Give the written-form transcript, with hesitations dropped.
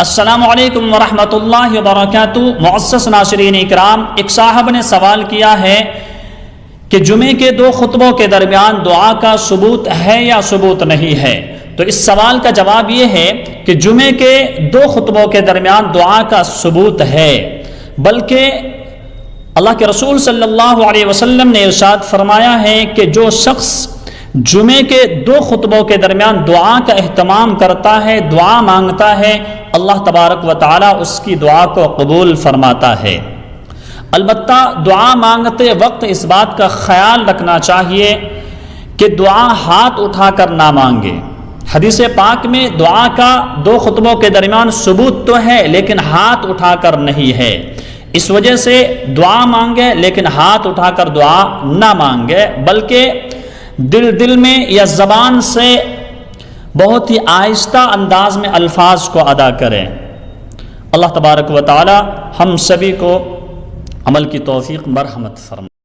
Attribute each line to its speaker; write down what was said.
Speaker 1: السلام علیکم ورحمۃ اللہ وبرکاتہ۔ معزز ناظرین اکرام، ایک صاحب نے سوال کیا ہے کہ جمعے کے 2 خطبوں کے درمیان دعا کا ثبوت ہے یا ثبوت نہیں ہے؟ تو اس سوال کا جواب یہ ہے کہ جمعے کے 2 خطبوں کے درمیان دعا کا ثبوت ہے، بلکہ اللہ کے رسول صلی اللہ علیہ وسلم نے ارشاد فرمایا ہے کہ جو شخص جمعے کے 2 خطبوں کے درمیان دعا کا اہتمام کرتا ہے، دعا مانگتا ہے، اللہ تبارک و تعالی اس کی دعا کو قبول فرماتا ہے۔ البتہ دعا مانگتے وقت اس بات کا خیال رکھنا چاہیے کہ دعا ہاتھ اٹھا کر نہ مانگے۔ حدیث پاک میں دعا کا 2 خطبوں کے درمیان ثبوت تو ہے، لیکن ہاتھ اٹھا کر نہیں ہے۔ اس وجہ سے دعا مانگے لیکن ہاتھ اٹھا کر دعا نہ مانگے، بلکہ دل میں یا زبان سے بہت ہی آہستہ انداز میں الفاظ کو ادا کریں۔ اللہ تبارک و تعالی ہم سبھی کو عمل کی توفیق مرحمت فرمائے۔